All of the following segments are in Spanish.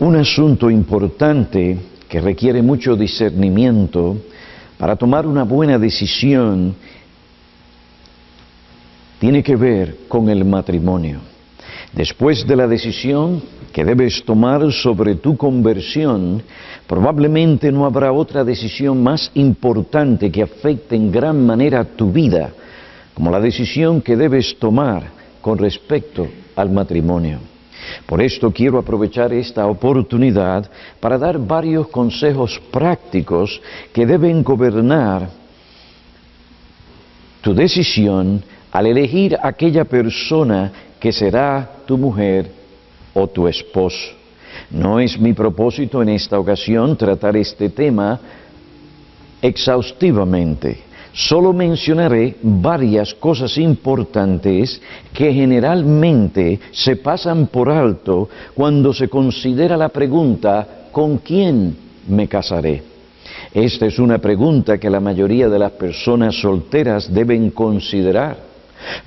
Un asunto importante que requiere mucho discernimiento para tomar una buena decisión tiene que ver con el matrimonio. Después de la decisión que debes tomar sobre tu conversión, probablemente no habrá otra decisión más importante que afecte en gran manera tu vida, como la decisión que debes tomar con respecto al matrimonio. Por esto quiero aprovechar esta oportunidad para dar varios consejos prácticos que deben gobernar tu decisión al elegir aquella persona que será tu mujer o tu esposo. No es mi propósito en esta ocasión tratar este tema exhaustivamente. Solo mencionaré varias cosas importantes que generalmente se pasan por alto cuando se considera la pregunta ¿con quién me casaré? Esta es una pregunta que la mayoría de las personas solteras deben considerar,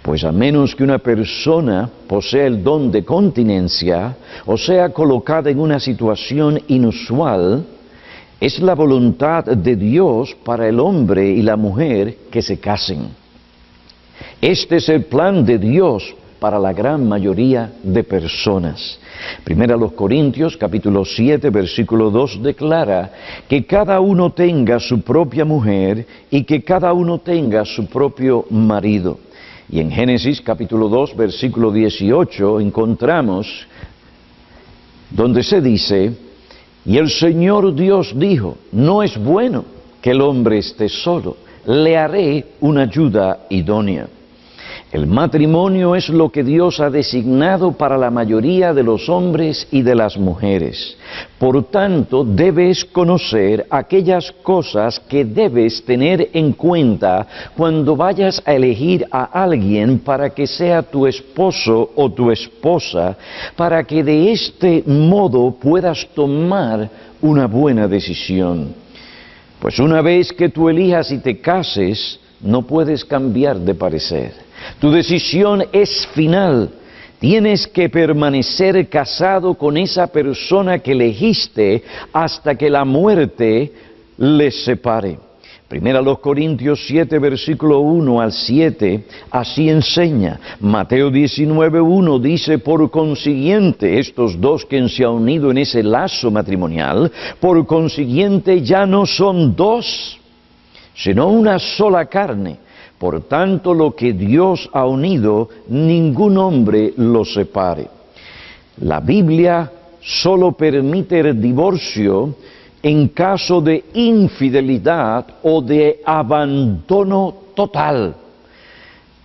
pues a menos que una persona posea el don de continencia o sea colocada en una situación inusual, es la voluntad de Dios para el hombre y la mujer que se casen. Este es el plan de Dios para la gran mayoría de personas. Primera los Corintios, capítulo 7, versículo 2, declara que cada uno tenga su propia mujer y que cada uno tenga su propio marido. Y en Génesis, capítulo 2, versículo 18, encontramos donde se dice: y el Señor Dios dijo, no es bueno que el hombre esté solo, le haré una ayuda idónea. El matrimonio es lo que Dios ha designado para la mayoría de los hombres y de las mujeres. Por tanto, debes conocer aquellas cosas que debes tener en cuenta cuando vayas a elegir a alguien para que sea tu esposo o tu esposa, para que de este modo puedas tomar una buena decisión. Pues una vez que tú elijas y te cases, no puedes cambiar de parecer. Tu decisión es final. Tienes que permanecer casado con esa persona que elegiste hasta que la muerte les separe. Primera los Corintios 7, versículo 1 al 7, así enseña. Mateo 19, 1 dice, por consiguiente, estos dos que se han unido en ese lazo matrimonial, por consiguiente ya no son dos, sino una sola carne. Por tanto, lo que Dios ha unido, ningún hombre lo separe. La Biblia solo permite el divorcio en caso de infidelidad o de abandono total.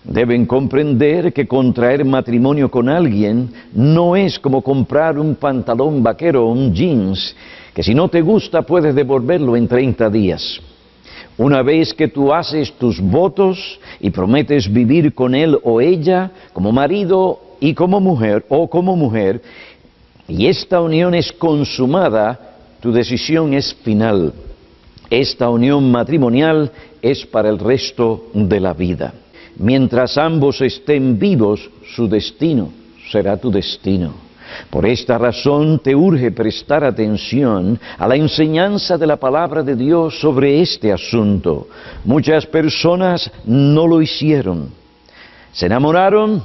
Deben comprender que contraer matrimonio con alguien no es como comprar un pantalón vaquero o un jeans, que si no te gusta puedes devolverlo en 30 días. Una vez que tú haces tus votos y prometes vivir con él o ella como marido y como mujer o como mujer, y esta unión es consumada, tu decisión es final. Esta unión matrimonial es para el resto de la vida. Mientras ambos estén vivos, su destino será tu destino. Por esta razón te urge prestar atención a la enseñanza de la palabra de Dios sobre este asunto. Muchas personas no lo hicieron. Se enamoraron,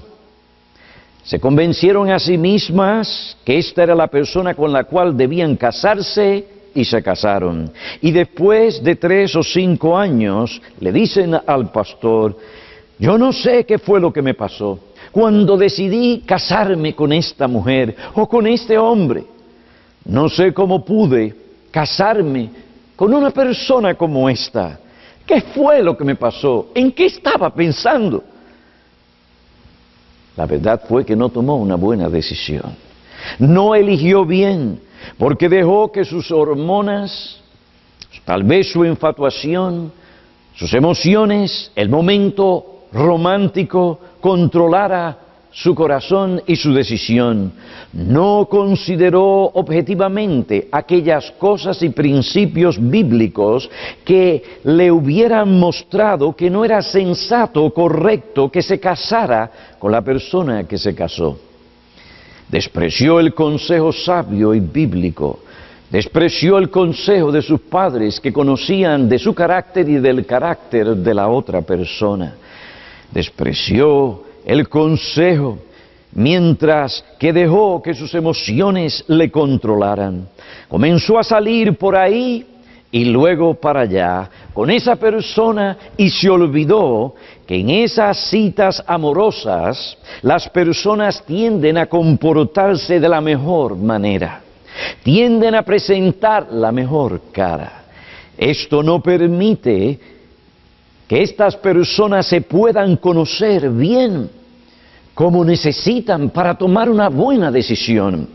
se convencieron a sí mismas que esta era la persona con la cual debían casarse y se casaron. Y después de 3 o 5 años le dicen al pastor, yo no sé qué fue lo que me pasó cuando decidí casarme con esta mujer o con este hombre. No sé cómo pude casarme con una persona como esta. ¿Qué fue lo que me pasó? ¿En qué estaba pensando? La verdad fue que no tomó una buena decisión. No eligió bien, porque dejó que sus hormonas, tal vez su infatuación, sus emociones, el momento romántico, controlara su corazón y su decisión. No consideró objetivamente aquellas cosas y principios bíblicos que le hubieran mostrado que no era sensato o correcto que se casara con la persona que se casó. Despreció el consejo sabio y bíblico. Despreció el consejo de sus padres que conocían de su carácter y del carácter de la otra persona. Despreció el consejo mientras que dejó que sus emociones le controlaran. Comenzó a salir por ahí y luego para allá con esa persona y se olvidó que en esas citas amorosas las personas tienden a comportarse de la mejor manera, tienden a presentar la mejor cara. Esto no permite que estas personas se puedan conocer bien como necesitan para tomar una buena decisión.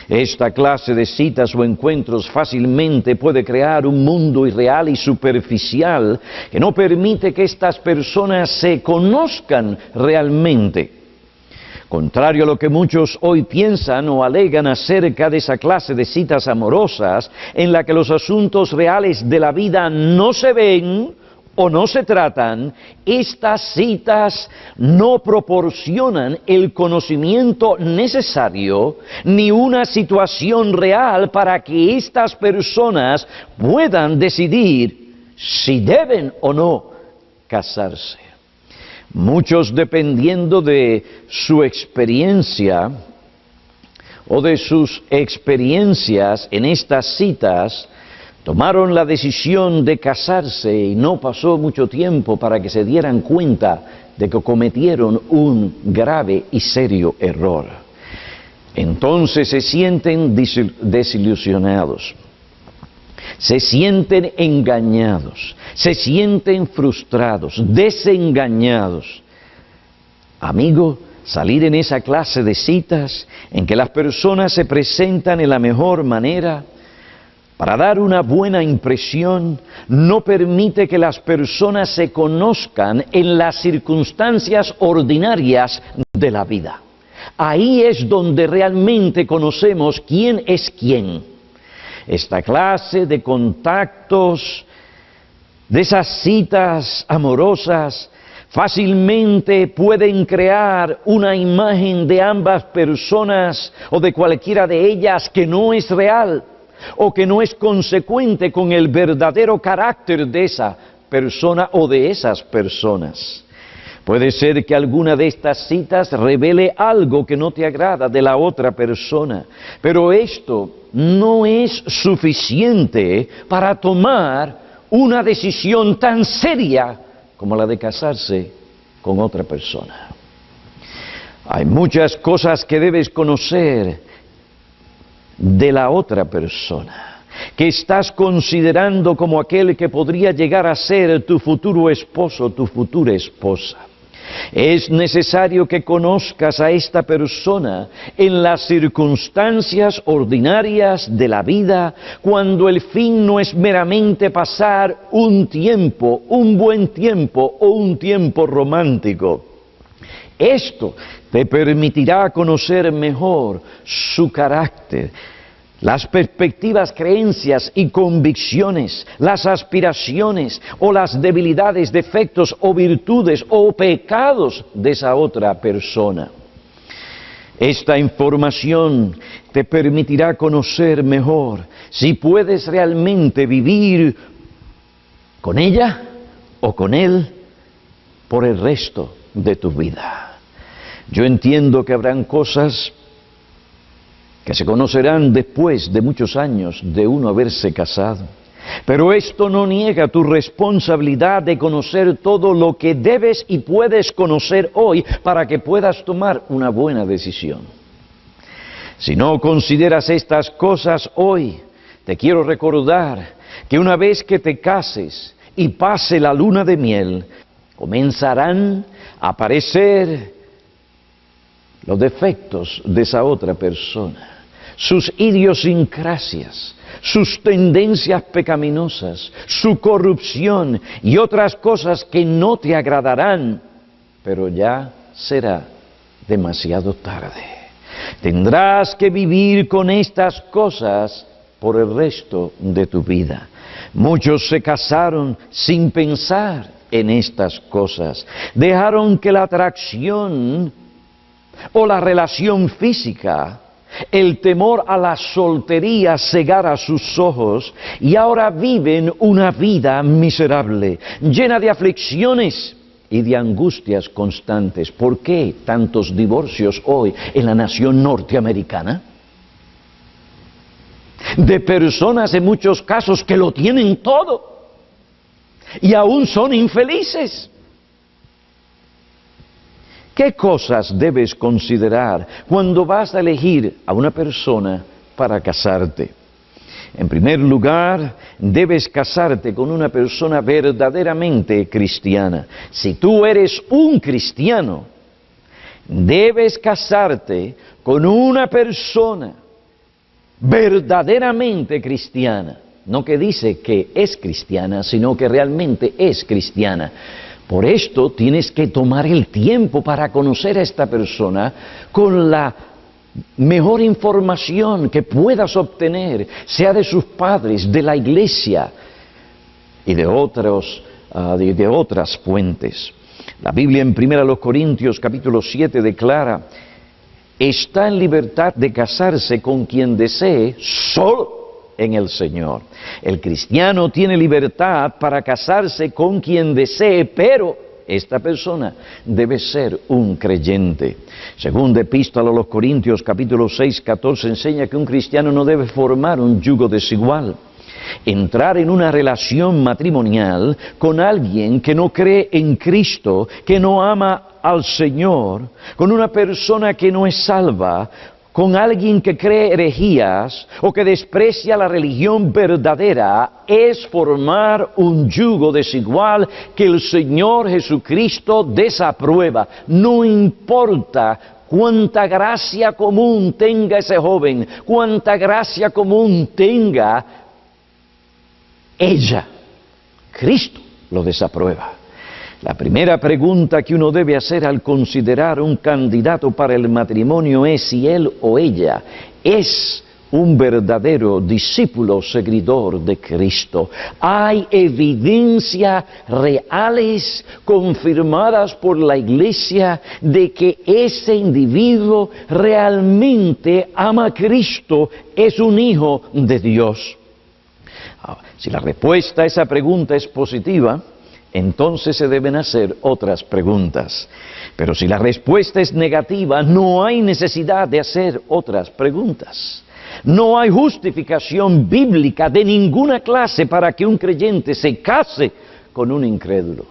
Esta clase de citas o encuentros fácilmente puede crear un mundo irreal y superficial que no permite que estas personas se conozcan realmente. Contrario a lo que muchos hoy piensan o alegan acerca de esa clase de citas amorosas, en la que los asuntos reales de la vida no se ven o no se tratan, estas citas no proporcionan el conocimiento necesario ni una situación real para que estas personas puedan decidir si deben o no casarse. Muchos, dependiendo de su experiencia o de sus experiencias en estas citas, tomaron la decisión de casarse y no pasó mucho tiempo para que se dieran cuenta de que cometieron un grave y serio error. Entonces se sienten desilusionados, se sienten engañados, se sienten frustrados, desengañados. Amigo, salir en esa clase de citas en que las personas se presentan en la mejor manera para dar una buena impresión, no permite que las personas se conozcan en las circunstancias ordinarias de la vida. Ahí es donde realmente conocemos quién es quién. Esta clase de contactos, de esas citas amorosas, fácilmente pueden crear una imagen de ambas personas o de cualquiera de ellas que no es real, o que no es consecuente con el verdadero carácter de esa persona o de esas personas. Puede ser que alguna de estas citas revele algo que no te agrada de la otra persona, pero esto no es suficiente para tomar una decisión tan seria como la de casarse con otra persona. Hay muchas cosas que debes conocer de la otra persona, que estás considerando como aquel que podría llegar a ser tu futuro esposo, tu futura esposa. Es necesario que conozcas a esta persona en las circunstancias ordinarias de la vida, cuando el fin no es meramente pasar un tiempo, un buen tiempo o un tiempo romántico. Esto te permitirá conocer mejor su carácter, las perspectivas, creencias y convicciones, las aspiraciones o las debilidades, defectos o virtudes o pecados de esa otra persona. Esta información te permitirá conocer mejor si puedes realmente vivir con ella o con él por el resto de tu vida. Yo entiendo que habrán cosas que se conocerán después de muchos años de uno haberse casado, pero esto no niega tu responsabilidad de conocer todo lo que debes y puedes conocer hoy para que puedas tomar una buena decisión. Si no consideras estas cosas hoy, te quiero recordar que una vez que te cases y pase la luna de miel, comenzarán a aparecer los defectos de esa otra persona, sus idiosincrasias, sus tendencias pecaminosas, su corrupción y otras cosas que no te agradarán, pero ya será demasiado tarde. Tendrás que vivir con estas cosas por el resto de tu vida. Muchos se casaron sin pensar en estas cosas. Dejaron que la atracción o la relación física, el temor a la soltería cegara sus ojos y ahora viven una vida miserable, llena de aflicciones y de angustias constantes. ¿Por qué tantos divorcios hoy en la nación norteamericana? De personas en muchos casos que lo tienen todo y aún son infelices. ¿Qué cosas debes considerar cuando vas a elegir a una persona para casarte? En primer lugar, debes casarte con una persona verdaderamente cristiana. Si tú eres un cristiano, debes casarte con una persona verdaderamente cristiana. No que dice que es cristiana, sino que realmente es cristiana. Por esto tienes que tomar el tiempo para conocer a esta persona con la mejor información que puedas obtener, sea de sus padres, de la iglesia y de otras fuentes. La Biblia en 1 Corintios capítulo 7 declara: está en libertad de casarse con quien desee, solo en el Señor. El cristiano tiene libertad para casarse con quien desee, pero esta persona debe ser un creyente. Segunda epístola a los Corintios, capítulo 6, 14, enseña que un cristiano no debe formar un yugo desigual. Entrar en una relación matrimonial con alguien que no cree en Cristo, que no ama al Señor, con una persona que no es salva, con alguien que cree herejías o que desprecia la religión verdadera, es formar un yugo desigual que el Señor Jesucristo desaprueba. No importa cuánta gracia común tenga ese joven, cuánta gracia común tenga ella, Cristo lo desaprueba. La primera pregunta que uno debe hacer al considerar un candidato para el matrimonio es si él o ella es un verdadero discípulo seguidor de Cristo. Hay evidencias reales confirmadas por la Iglesia de que ese individuo realmente ama a Cristo, es un hijo de Dios. Si la respuesta a esa pregunta es positiva, entonces se deben hacer otras preguntas. Pero si la respuesta es negativa, no hay necesidad de hacer otras preguntas. No hay justificación bíblica de ninguna clase para que un creyente se case con un incrédulo.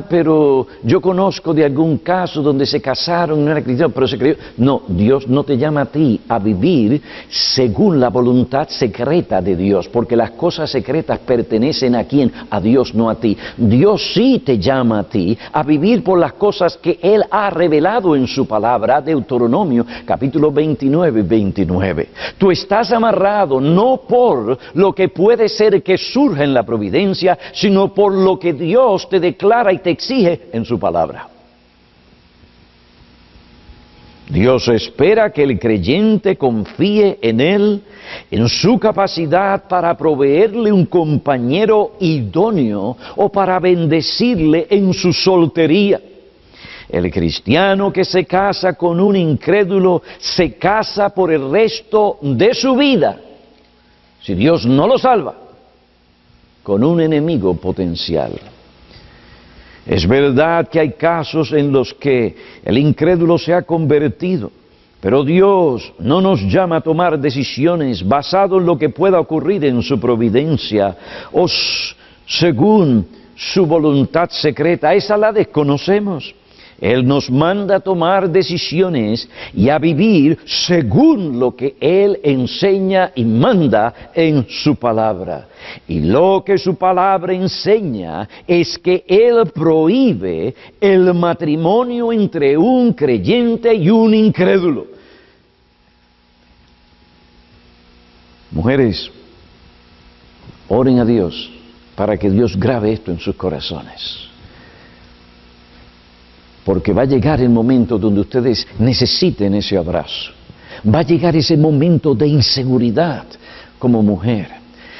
Pero yo conozco de algún caso donde se casaron, no era cristiano, pero se creyó. No, Dios no te llama a ti a vivir según la voluntad secreta de Dios, porque las cosas secretas pertenecen a quién, a Dios, no a ti. Dios sí te llama a ti a vivir por las cosas que Él ha revelado en su palabra, Deuteronomio, capítulo 29, 29. Tú estás amarrado no por lo que puede ser que surja en la providencia, sino por lo que Dios te declara y te exige en su palabra. Dios espera que el creyente confíe en Él, en su capacidad para proveerle un compañero idóneo o para bendecirle en su soltería. El cristiano que se casa con un incrédulo se casa por el resto de su vida, si Dios no lo salva, con un enemigo potencial. Es verdad que hay casos en los que el incrédulo se ha convertido, pero Dios no nos llama a tomar decisiones basadas en lo que pueda ocurrir en su providencia o según su voluntad secreta. Esa la desconocemos. Él nos manda a tomar decisiones y a vivir según lo que Él enseña y manda en su palabra. Y lo que su palabra enseña es que Él prohíbe el matrimonio entre un creyente y un incrédulo. Mujeres, oren a Dios para que Dios grabe esto en sus corazones. Porque va a llegar el momento donde ustedes necesiten ese abrazo. Va a llegar ese momento de inseguridad como mujer.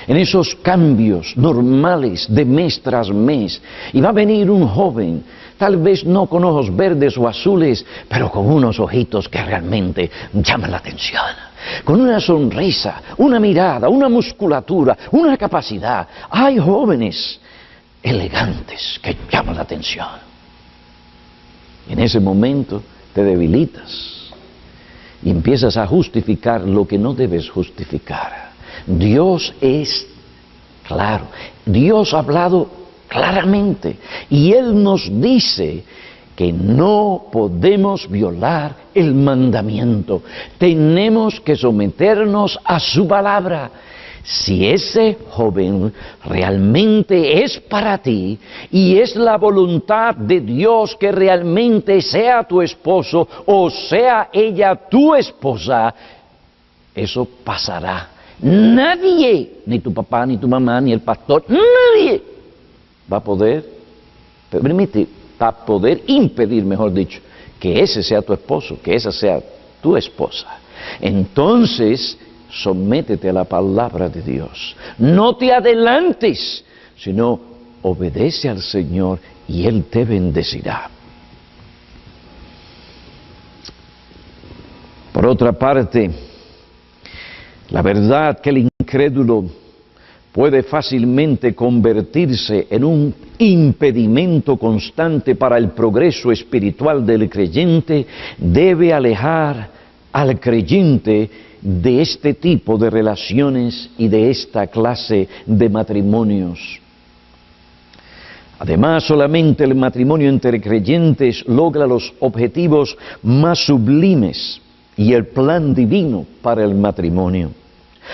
en esos cambios normales de mes tras mes. Y va a venir un joven, tal vez no con ojos verdes o azules, pero con unos ojitos que realmente llaman la atención. Con una sonrisa, una mirada, una musculatura, una capacidad. Hay jóvenes elegantes que llaman la atención. Y en ese momento te debilitas y empiezas a justificar lo que no debes justificar. Dios es claro, Dios ha hablado claramente y Él nos dice que no podemos violar el mandamiento. Tenemos que someternos a su palabra. Si ese joven realmente es para ti y es la voluntad de Dios que realmente sea tu esposo o sea ella tu esposa, eso pasará. Nadie, ni tu papá, ni tu mamá, ni el pastor, nadie va a poder impedir, mejor dicho, que ese sea tu esposo, que esa sea tu esposa. Entonces, sométete a la palabra de Dios. No te adelantes, sino obedece al Señor y Él te bendecirá. Por otra parte, la verdad que el incrédulo puede fácilmente convertirse en un impedimento constante para el progreso espiritual del creyente, debe alejar al creyente de este tipo de relaciones y de esta clase de matrimonios. Además, solamente el matrimonio entre creyentes logra los objetivos más sublimes y el plan divino para el matrimonio.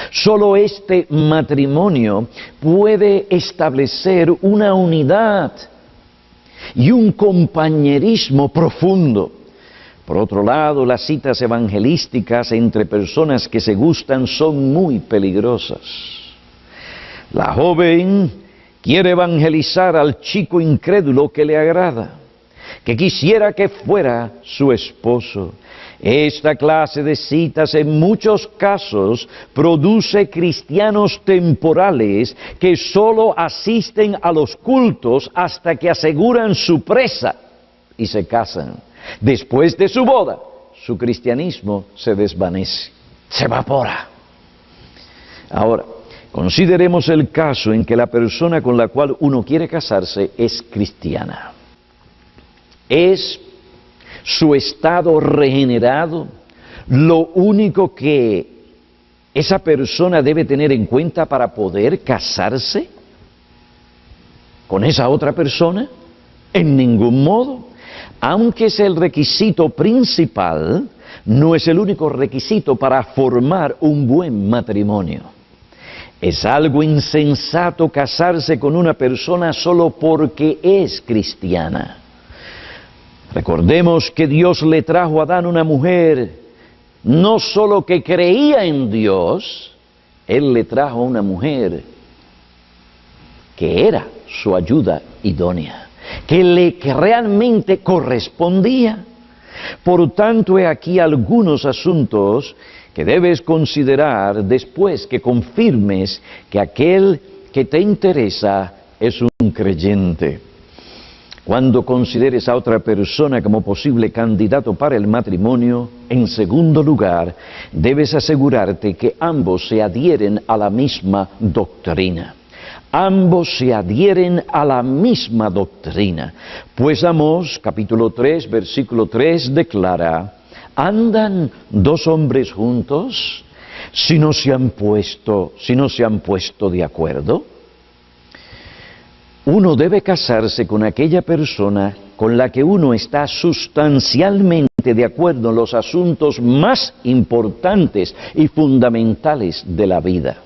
Solo este matrimonio puede establecer una unidad y un compañerismo profundo. Por otro lado, las citas evangelísticas entre personas que se gustan son muy peligrosas. La joven quiere evangelizar al chico incrédulo que le agrada, que quisiera que fuera su esposo. Esta clase de citas en muchos casos produce cristianos temporales que solo asisten a los cultos hasta que aseguran su presa y se casan. Después de su boda, su cristianismo se desvanece, se evapora. Ahora, consideremos el caso en que la persona con la cual uno quiere casarse es cristiana. ¿Es su estado regenerado lo único que esa persona debe tener en cuenta para poder casarse con esa otra persona? En ningún modo. Aunque es el requisito principal, no es el único requisito para formar un buen matrimonio. Es algo insensato casarse con una persona solo porque es cristiana. Recordemos que Dios le trajo a Adán una mujer, no solo que creía en Dios, Él le trajo una mujer que era su ayuda idónea, que realmente correspondía. Por tanto, he aquí algunos asuntos que debes considerar después que confirmes que aquel que te interesa es un creyente. Cuando consideres a otra persona como posible candidato para el matrimonio, en segundo lugar, debes asegurarte que ambos se adhieren a la misma doctrina. Ambos se adhieren a la misma doctrina. Pues Amós, capítulo 3, versículo 3, declara: ¿andan dos hombres juntos si no se han puesto de acuerdo? Uno debe casarse con aquella persona con la que uno está sustancialmente de acuerdo en los asuntos más importantes y fundamentales de la vida.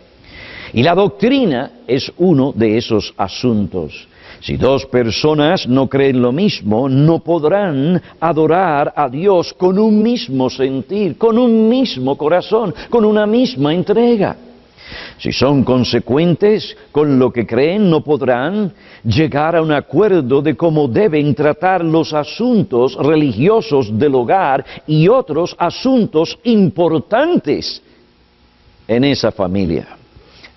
Y la doctrina es uno de esos asuntos. Si dos personas no creen lo mismo, no podrán adorar a Dios con un mismo sentir, con un mismo corazón, con una misma entrega. Si son consecuentes con lo que creen, no podrán llegar a un acuerdo de cómo deben tratar los asuntos religiosos del hogar y otros asuntos importantes en esa familia.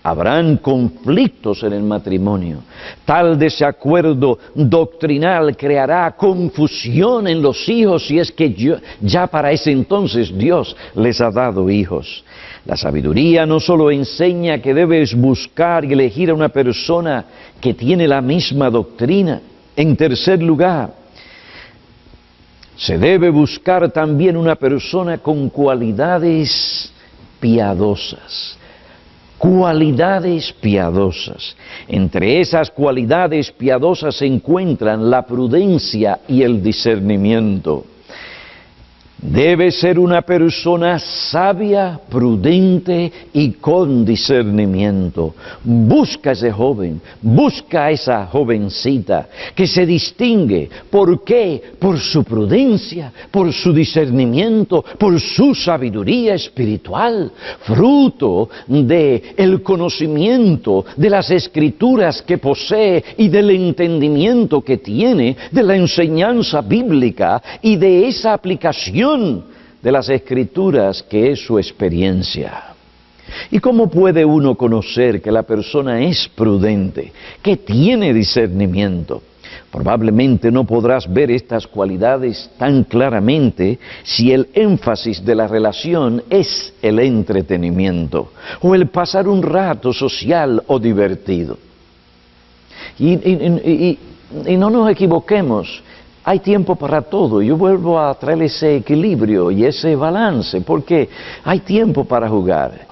Habrán conflictos en el matrimonio. Tal desacuerdo doctrinal creará confusión en los hijos si es que ya para ese entonces Dios les ha dado hijos. La sabiduría no solo enseña que debes buscar y elegir a una persona que tiene la misma doctrina. En tercer lugar, se debe buscar también una persona con cualidades piadosas. Cualidades piadosas. Entre esas cualidades piadosas se encuentran la prudencia y el discernimiento. Debe ser una persona sabia, prudente y con discernimiento. Busca a ese joven, busca a esa jovencita que se distingue. ¿Por qué? Por su prudencia, por su discernimiento, por su sabiduría espiritual, fruto del conocimiento de las Escrituras que posee y del entendimiento que tiene de la enseñanza bíblica y de esa aplicación de las Escrituras que es su experiencia. ¿Y cómo puede uno conocer que la persona es prudente, que tiene discernimiento? Probablemente no podrás ver estas cualidades tan claramente si el énfasis de la relación es el entretenimiento o el pasar un rato social o divertido. Y no nos equivoquemos. Hay tiempo para todo. Yo vuelvo a traer ese equilibrio y ese balance, porque hay tiempo para jugar.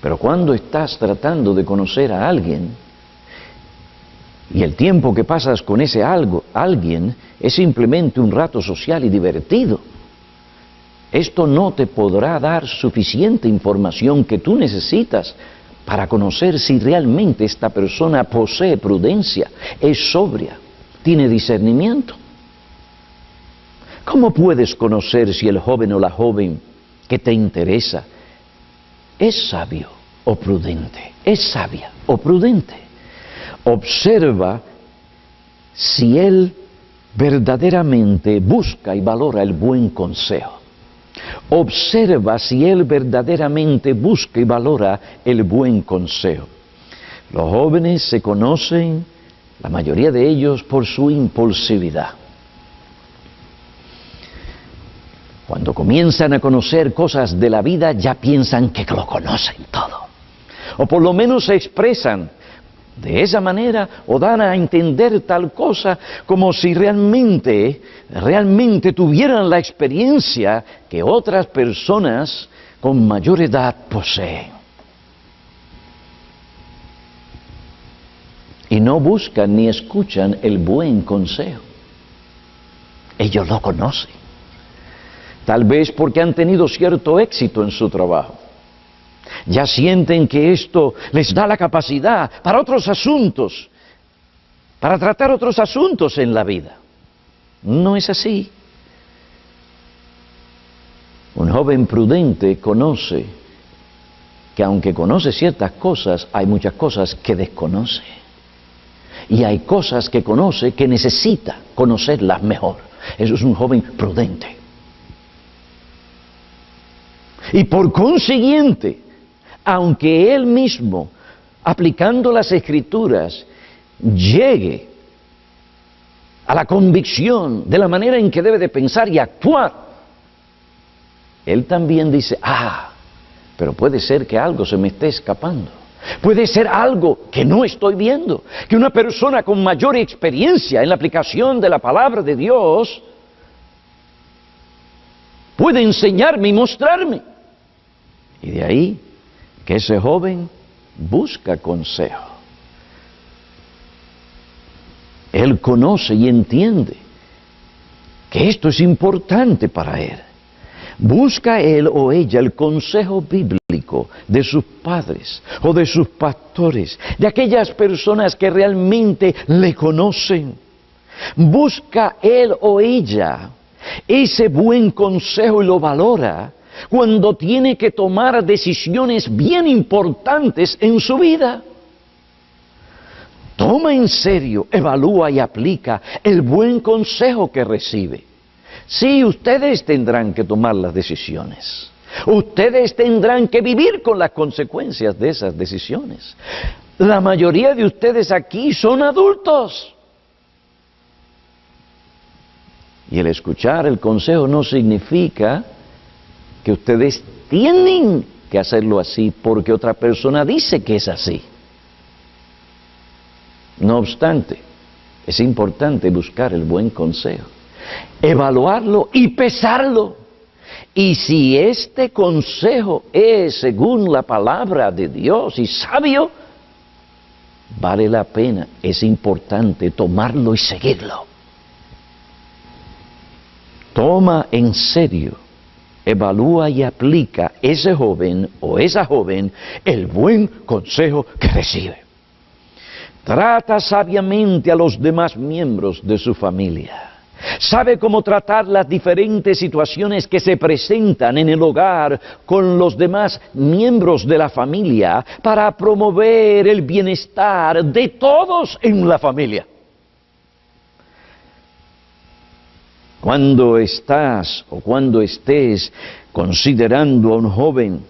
Pero cuando estás tratando de conocer a alguien, y el tiempo que pasas con ese alguien es simplemente un rato social y divertido, esto no te podrá dar suficiente información que tú necesitas para conocer si realmente esta persona posee prudencia, es sobria, tiene discernimiento. ¿Cómo puedes conocer si el joven o la joven que te interesa es sabio o prudente? ¿Es sabia o prudente? Observa si él verdaderamente busca y valora el buen consejo. Observa si él verdaderamente busca y valora el buen consejo. Los jóvenes se conocen, la mayoría de ellos, por su impulsividad. Cuando comienzan a conocer cosas de la vida, ya piensan que lo conocen todo. O por lo menos se expresan de esa manera o dan a entender tal cosa como si realmente tuvieran la experiencia que otras personas con mayor edad poseen. Y no buscan ni escuchan el buen consejo. Ellos lo conocen. Tal vez porque han tenido cierto éxito en su trabajo. Ya sienten que esto les da la capacidad para otros asuntos, para tratar otros asuntos en la vida. No es así. Un joven prudente conoce que aunque conoce ciertas cosas, hay muchas cosas que desconoce. Y hay cosas que conoce que necesita conocerlas mejor. Eso es un joven prudente. Y por consiguiente, aunque él mismo, aplicando las Escrituras, llegue a la convicción de la manera en que debe de pensar y actuar, él también dice, pero puede ser que algo se me esté escapando. Puede ser algo que no estoy viendo, que una persona con mayor experiencia en la aplicación de la palabra de Dios puede enseñarme y mostrarme. Y de ahí que ese joven busca consejo. Él conoce y entiende que esto es importante para él. Busca él o ella el consejo bíblico de sus padres o de sus pastores, de aquellas personas que realmente le conocen. Busca él o ella ese buen consejo y lo valora cuando tiene que tomar decisiones bien importantes en su vida. Toma en serio, evalúa y aplica el buen consejo que recibe. Sí, ustedes tendrán que tomar las decisiones. Ustedes tendrán que vivir con las consecuencias de esas decisiones. La mayoría de ustedes aquí son adultos. Y el escuchar el consejo no significa que ustedes tienen que hacerlo así porque otra persona dice que es así. No obstante, es importante buscar el buen consejo, evaluarlo y pesarlo. Y si este consejo es según la palabra de Dios y sabio, vale la pena, es importante tomarlo y seguirlo. Toma en serio, evalúa y aplica ese joven o esa joven el buen consejo que recibe. Trata sabiamente a los demás miembros de su familia. Sabe cómo tratar las diferentes situaciones que se presentan en el hogar con los demás miembros de la familia para promover el bienestar de todos en la familia. Cuando estás o cuando estés considerando a un joven,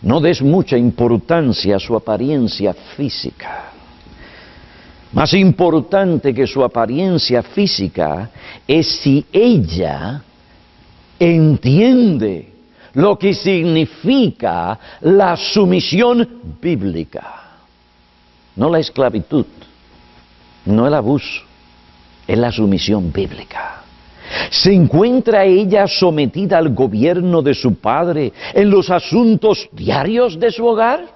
no des mucha importancia a su apariencia física. Más importante que su apariencia física es si ella entiende lo que significa la sumisión bíblica. No la esclavitud, no el abuso, es la sumisión bíblica. ¿Se encuentra ella sometida al gobierno de su padre en los asuntos diarios de su hogar?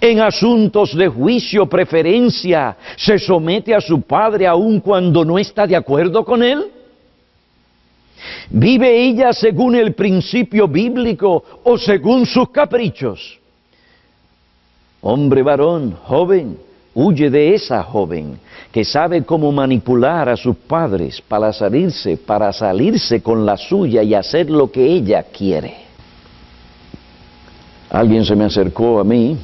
En asuntos de juicio, preferencia, ¿se somete a su padre aun cuando no está de acuerdo con él? ¿Vive ella según el principio bíblico o según sus caprichos? Hombre, varón, joven, huye de esa joven que sabe cómo manipular a sus padres para salirse con la suya y hacer lo que ella quiere. Alguien se me acercó a mí,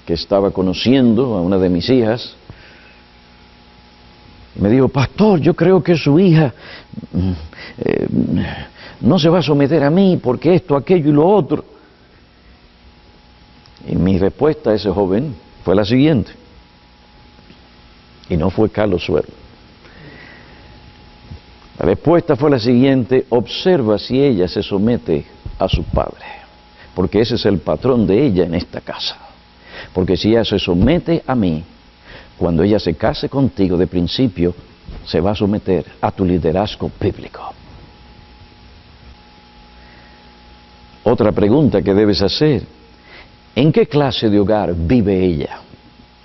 que estaba conociendo a una de mis hijas, me dijo: pastor, yo creo que su hija no se va a someter a mí porque esto, aquello y lo otro. Y mi respuesta a ese joven fue la siguiente, y no fue Carlos Suero. La respuesta fue la siguiente: observa si ella se somete a su padre, porque ese es el patrón de ella en esta casa. Porque si ella se somete a mí, cuando ella se case contigo de principio, se va a someter a tu liderazgo bíblico. Otra pregunta que debes hacer: ¿en qué clase de hogar vive ella?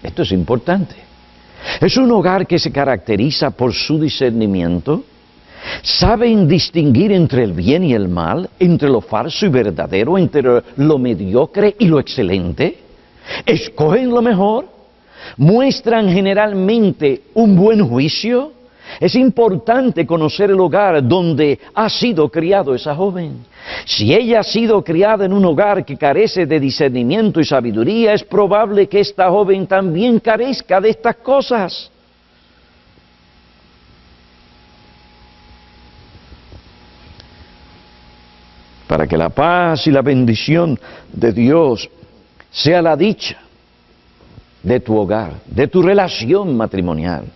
Esto es importante. ¿Es un hogar que se caracteriza por su discernimiento? ¿Saben distinguir entre el bien y el mal, entre lo falso y verdadero, entre lo mediocre y lo excelente? ¿Escogen lo mejor? ¿Muestran generalmente un buen juicio? Es importante conocer el hogar donde ha sido criado esa joven. Si ella ha sido criada en un hogar que carece de discernimiento y sabiduría, es probable que esta joven también carezca de estas cosas. Para que la paz y la bendición de Dios sea la dicha de tu hogar, de tu relación matrimonial.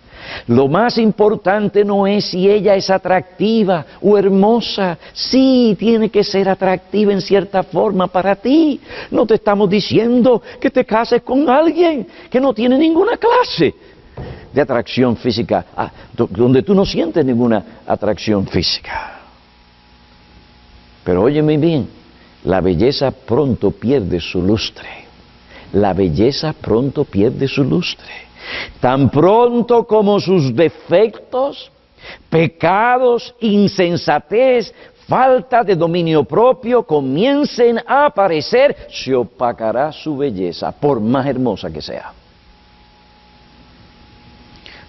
Lo más importante no es si ella es atractiva o hermosa. Sí, tiene que ser atractiva en cierta forma para ti. No te estamos diciendo que te cases con alguien que no tiene ninguna clase de atracción física, donde tú no sientes ninguna atracción física. Pero óyeme bien, la belleza pronto pierde su lustre. La belleza pronto pierde su lustre. Tan pronto como sus defectos, pecados, insensatez, falta de dominio propio comiencen a aparecer, se opacará su belleza, por más hermosa que sea.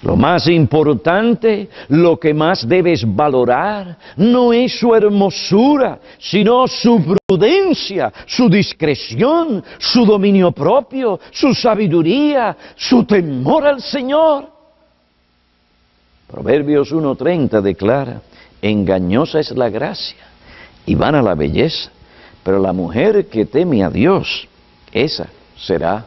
Lo más importante, lo que más debes valorar, no es su hermosura, sino su prudencia, su discreción, su dominio propio, su sabiduría, su temor al Señor. Proverbios 1:30 declara: engañosa es la gracia y vana la belleza, pero la mujer que teme a Dios, esa será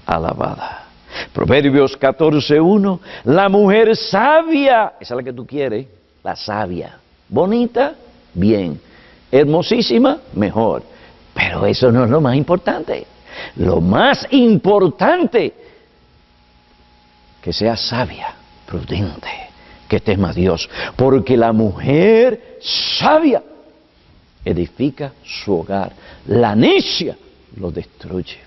alabada. Proverbios 14:1, la mujer sabia, esa es la que tú quieres, la sabia, bonita, bien, hermosísima, mejor, pero eso no es lo más importante. Lo más importante, que sea sabia, prudente, que tema a Dios, porque la mujer sabia edifica su hogar, la necia lo destruye.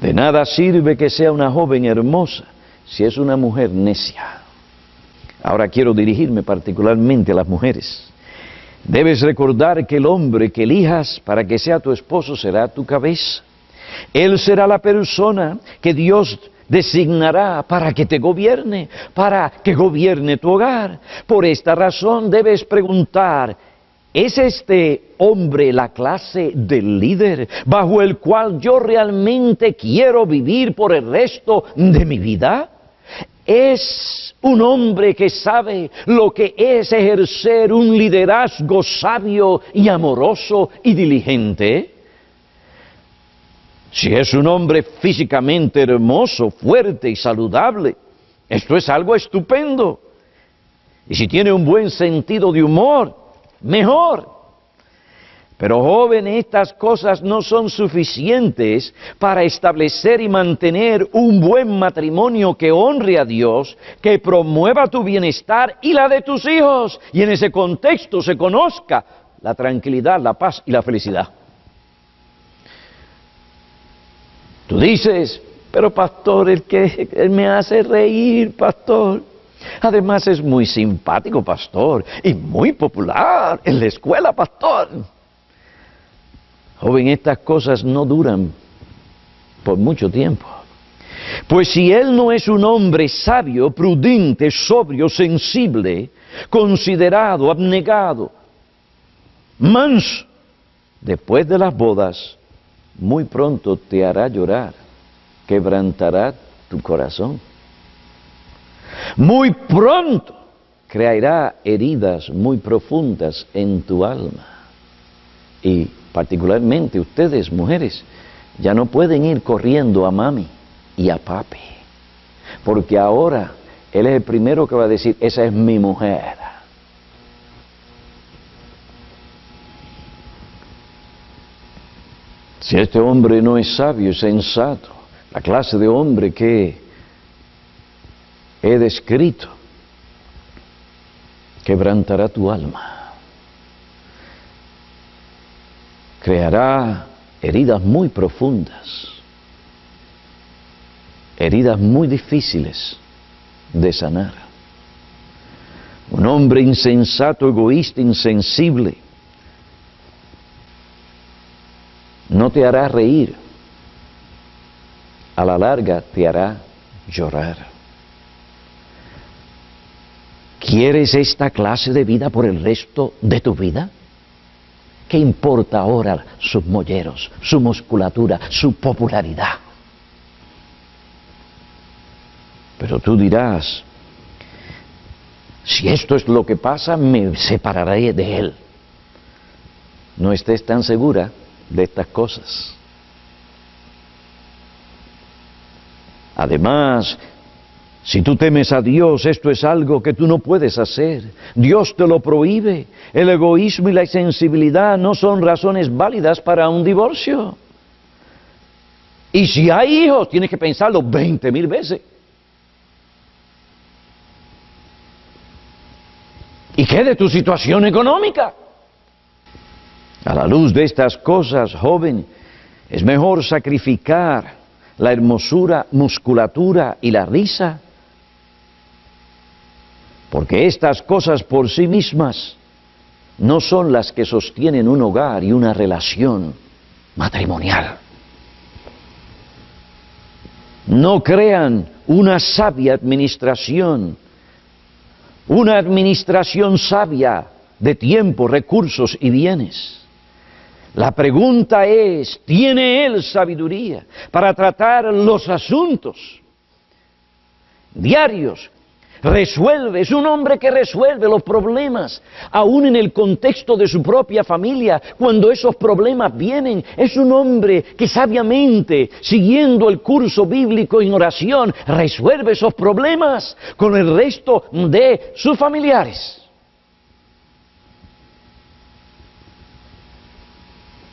De nada sirve que sea una joven hermosa si es una mujer necia. Ahora quiero dirigirme particularmente a las mujeres. Debes recordar que el hombre que elijas para que sea tu esposo será tu cabeza. Él será la persona que Dios designará para que te gobierne, para que gobierne tu hogar. Por esta razón debes preguntar, ¿es este hombre la clase del líder bajo el cual yo realmente quiero vivir por el resto de mi vida? ¿Es un hombre que sabe lo que es ejercer un liderazgo sabio y amoroso y diligente? Si es un hombre físicamente hermoso, fuerte y saludable, esto es algo estupendo. Y si tiene un buen sentido de humor, mejor. Pero joven, estas cosas no son suficientes para establecer y mantener un buen matrimonio que honre a Dios, que promueva tu bienestar y la de tus hijos, y en ese contexto se conozca la tranquilidad, la paz y la felicidad. Tú dices, pero pastor, él me hace reír, pastor. Además es muy simpático, pastor, y muy popular en la escuela, pastor. Joven, estas cosas no duran por mucho tiempo. Pues si él no es un hombre sabio, prudente, sobrio, sensible, considerado, abnegado, manso, después de las bodas, muy pronto te hará llorar, quebrantará tu corazón. Muy pronto creará heridas muy profundas en tu alma. Y particularmente ustedes, mujeres, ya no pueden ir corriendo a mami y a papi, porque ahora él es el primero que va a decir, esa es mi mujer. Si este hombre no es sabio y sensato, la clase de hombre que he descrito, quebrantará tu alma. Creará heridas muy profundas, heridas muy difíciles de sanar. Un hombre insensato, egoísta, insensible, no te hará reír, a la larga te hará llorar. ¿Quieres esta clase de vida por el resto de tu vida? ¿Qué importa ahora sus molleros, su musculatura, su popularidad? Pero tú dirás, si esto es lo que pasa, me separaré de él. No estés tan segura de estas cosas. Además, si tú temes a Dios, esto es algo que tú no puedes hacer. Dios te lo prohíbe. El egoísmo y la insensibilidad no son razones válidas para un divorcio. Y si hay hijos, tienes que pensarlo 20,000 veces. ¿Y qué de tu situación económica? A la luz de estas cosas, joven, es mejor sacrificar la hermosura, musculatura y la risa, porque estas cosas por sí mismas no son las que sostienen un hogar y una relación matrimonial. No crean una sabia administración, una administración sabia de tiempo, recursos y bienes. La pregunta es, ¿tiene él sabiduría para tratar los asuntos diarios Resuelve, es un hombre que resuelve los problemas, aún en el contexto de su propia familia, cuando esos problemas vienen. Es un hombre que sabiamente, siguiendo el curso bíblico en oración, resuelve esos problemas con el resto de sus familiares.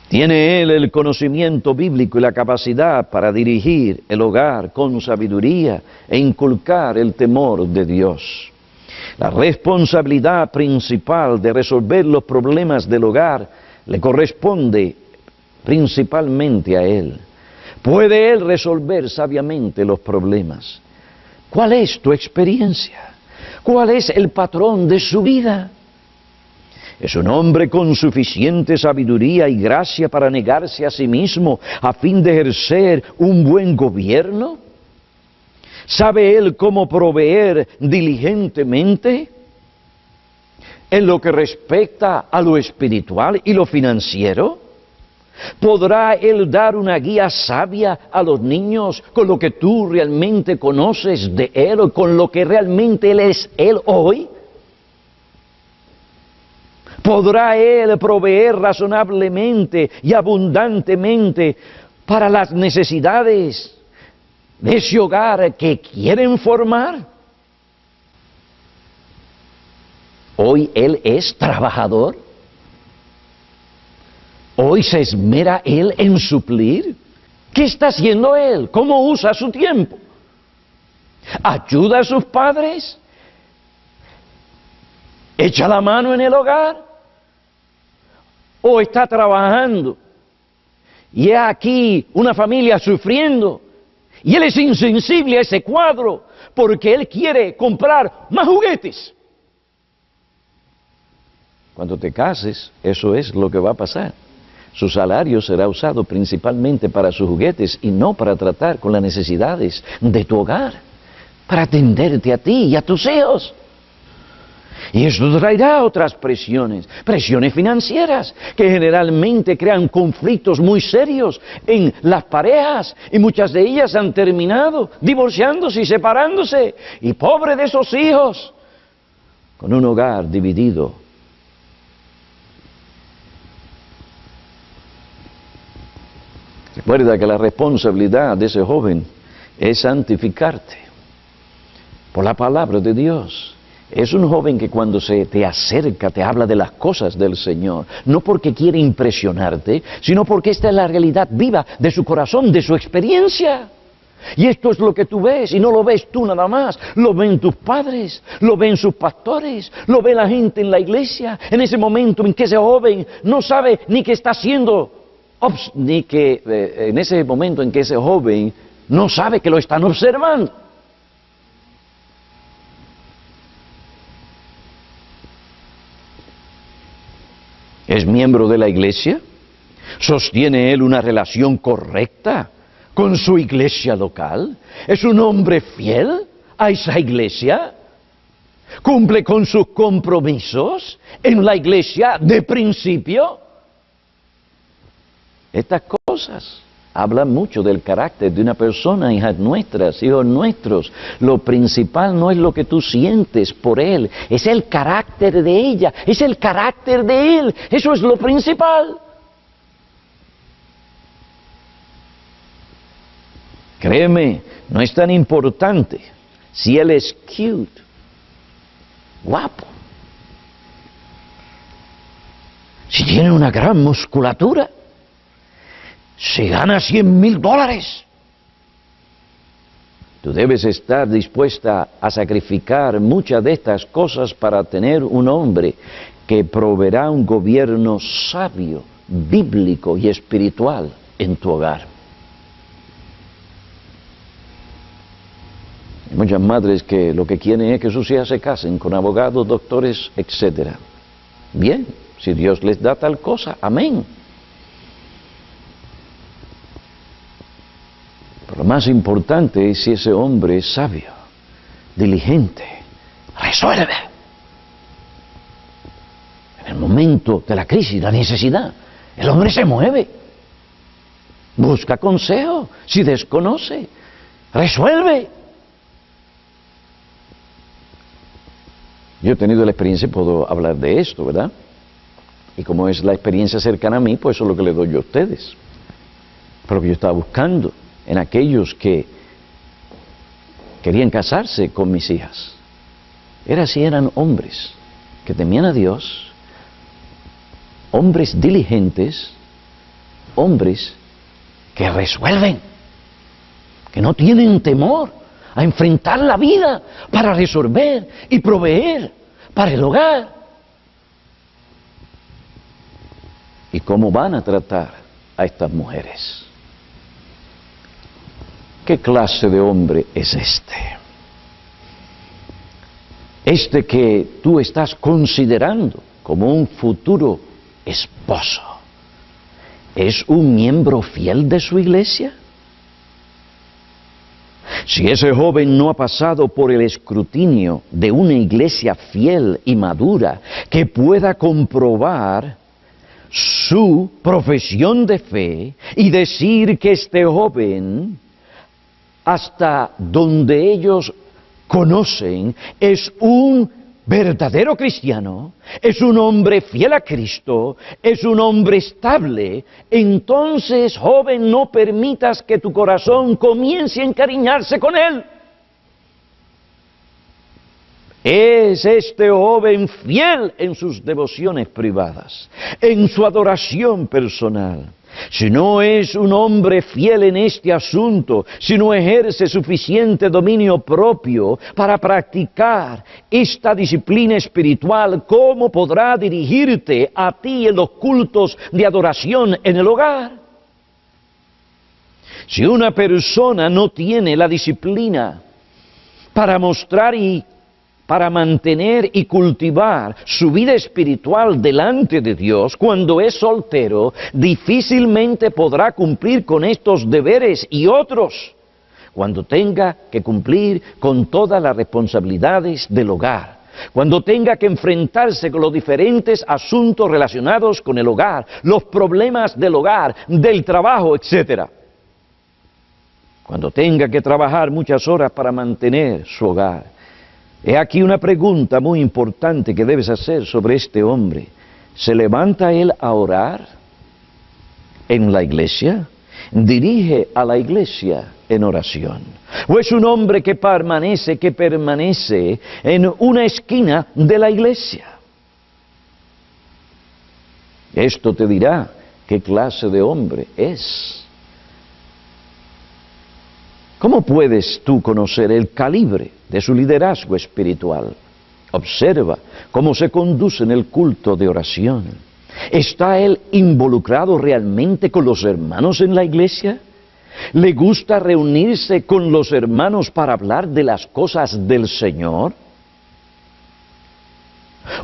Tiene él el conocimiento bíblico y la capacidad para dirigir el hogar con sabiduría e inculcar el temor de Dios. La responsabilidad principal de resolver los problemas del hogar le corresponde principalmente a él. ¿Puede él resolver sabiamente los problemas? ¿Cuál es tu experiencia? ¿Cuál es el patrón de su vida? ¿Es un hombre con suficiente sabiduría y gracia para negarse a sí mismo a fin de ejercer un buen gobierno? ¿Sabe él cómo proveer diligentemente en lo que respecta a lo espiritual y lo financiero? ¿Podrá él dar una guía sabia a los niños con lo que tú realmente conoces de él o con lo que realmente él es hoy? ¿Podrá él proveer razonablemente y abundantemente para las necesidades de ese hogar que quieren formar? Hoy él es trabajador. Hoy se esmera él en suplir. ¿Qué está haciendo él? ¿Cómo usa su tiempo? ¿Ayuda a sus padres? ¿Echa la mano en el hogar? ¿O está trabajando? Y es aquí una familia sufriendo. Y él es insensible a ese cuadro porque él quiere comprar más juguetes. Cuando te cases, eso es lo que va a pasar. Su salario será usado principalmente para sus juguetes y no para tratar con las necesidades de tu hogar, para atenderte a ti y a tus hijos. Y esto traerá otras presiones financieras, que generalmente crean conflictos muy serios en las parejas, y muchas de ellas han terminado divorciándose y separándose, y pobre de esos hijos, con un hogar dividido. Recuerda que la responsabilidad de ese joven es santificarte por la palabra de Dios. Es un joven que cuando se te acerca te habla de las cosas del Señor, no porque quiere impresionarte, sino porque esta es la realidad viva de su corazón, de su experiencia. Y esto es lo que tú ves, y no lo ves tú nada más, lo ven tus padres, lo ven sus pastores, lo ve la gente en la iglesia, en ese momento en que ese joven no sabe ni qué está haciendo, en ese momento en que ese joven no sabe que lo están observando. ¿Es miembro de la iglesia? ¿Sostiene él una relación correcta con su iglesia local? ¿Es un hombre fiel a esa iglesia? ¿Cumple con sus compromisos en la iglesia de principio? Estas cosas hablan mucho del carácter de una persona, hijas nuestras, hijos nuestros. Lo principal no es lo que tú sientes por él, es el carácter de ella, es el carácter de él. Eso es lo principal. Créeme, no es tan importante si él es cute, guapo, si tiene una gran musculatura, si gana $100,000. Tú debes estar dispuesta a sacrificar muchas de estas cosas para tener un hombre que proveerá un gobierno sabio, bíblico y espiritual en tu hogar. Hay muchas madres que lo que quieren es que sus hijas se casen con abogados, doctores, etc. Bien, si Dios les da tal cosa, amén. Pero lo más importante es si ese hombre es sabio, diligente, resuelve. En el momento de la crisis, la necesidad, el hombre se mueve, busca consejo, si desconoce, resuelve. Yo he tenido la experiencia y puedo hablar de esto, ¿verdad? Y como es la experiencia cercana a mí, pues eso es lo que le doy yo a ustedes. Pero que yo estaba buscando en aquellos que querían casarse con mis hijas. Eran hombres que temían a Dios, hombres diligentes, hombres que resuelven, que no tienen temor a enfrentar la vida para resolver y proveer para el hogar. ¿Y cómo van a tratar a estas mujeres? ¿Qué clase de hombre es este? Este que tú estás considerando como un futuro esposo, ¿es un miembro fiel de su iglesia? Si ese joven no ha pasado por el escrutinio de una iglesia fiel y madura que pueda comprobar su profesión de fe y decir que este joven, hasta donde ellos conocen, es un verdadero cristiano, es un hombre fiel a Cristo, es un hombre estable, entonces, joven, no permitas que tu corazón comience a encariñarse con él. ¿Es este joven fiel en sus devociones privadas, en su adoración personal? Si no es un hombre fiel en este asunto, si no ejerce suficiente dominio propio para practicar esta disciplina espiritual, ¿cómo podrá dirigirte a ti en los cultos de adoración en el hogar? Si una persona no tiene la disciplina para mostrar y para mantener y cultivar su vida espiritual delante de Dios, cuando es soltero, difícilmente podrá cumplir con estos deberes y otros, cuando tenga que cumplir con todas las responsabilidades del hogar, cuando tenga que enfrentarse con los diferentes asuntos relacionados con el hogar, los problemas del hogar, del trabajo, etc. Cuando tenga que trabajar muchas horas para mantener su hogar. He aquí una pregunta muy importante que debes hacer sobre este hombre. ¿Se levanta él a orar en la iglesia? ¿Dirige a la iglesia en oración? ¿O es un hombre que permanece en una esquina de la iglesia? Esto te dirá qué clase de hombre es. ¿Cómo puedes tú conocer el calibre de su liderazgo espiritual? Observa cómo se conduce en el culto de oración. ¿Está él involucrado realmente con los hermanos en la iglesia? ¿Le gusta reunirse con los hermanos para hablar de las cosas del Señor?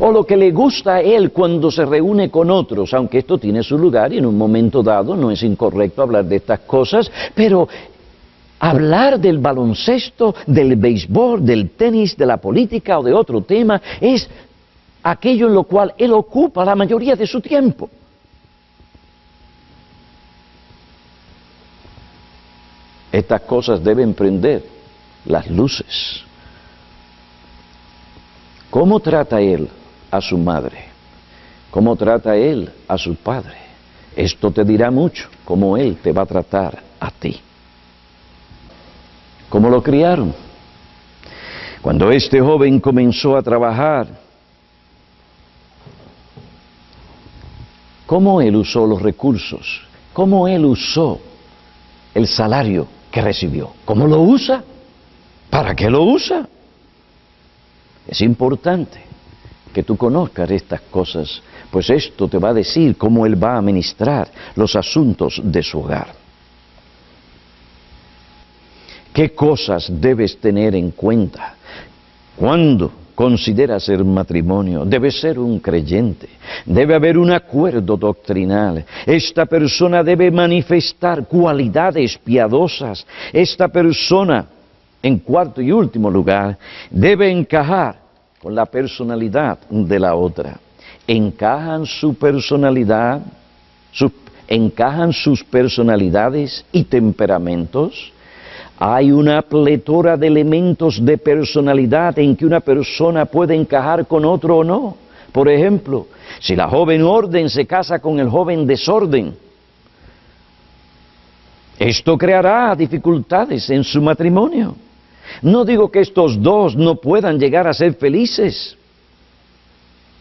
O lo que le gusta a él cuando se reúne con otros, aunque esto tiene su lugar y en un momento dado no es incorrecto hablar de estas cosas, pero hablar del baloncesto, del béisbol, del tenis, de la política o de otro tema es aquello en lo cual él ocupa la mayoría de su tiempo. Estas cosas deben prender las luces. ¿Cómo trata él a su madre? ¿Cómo trata él a su padre? Esto te dirá mucho cómo él te va a tratar a ti. ¿Cómo lo criaron? Cuando este joven comenzó a trabajar, ¿cómo él usó los recursos? ¿Cómo él usó el salario que recibió? ¿Cómo lo usa? ¿Para qué lo usa? Es importante que tú conozcas estas cosas, pues esto te va a decir cómo él va a administrar los asuntos de su hogar. ¿Qué cosas debes tener en cuenta cuando consideras el matrimonio? Debes ser un creyente, debe haber un acuerdo doctrinal, esta persona debe manifestar cualidades piadosas, esta persona, en cuarto y último lugar, debe encajar con la personalidad de la otra. ¿Encajan su personalidad, encajan sus personalidades y temperamentos? Hay una pletora de elementos de personalidad en que una persona puede encajar con otro o no. Por ejemplo, si la joven orden se casa con el joven desorden, esto creará dificultades en su matrimonio. No digo que estos dos no puedan llegar a ser felices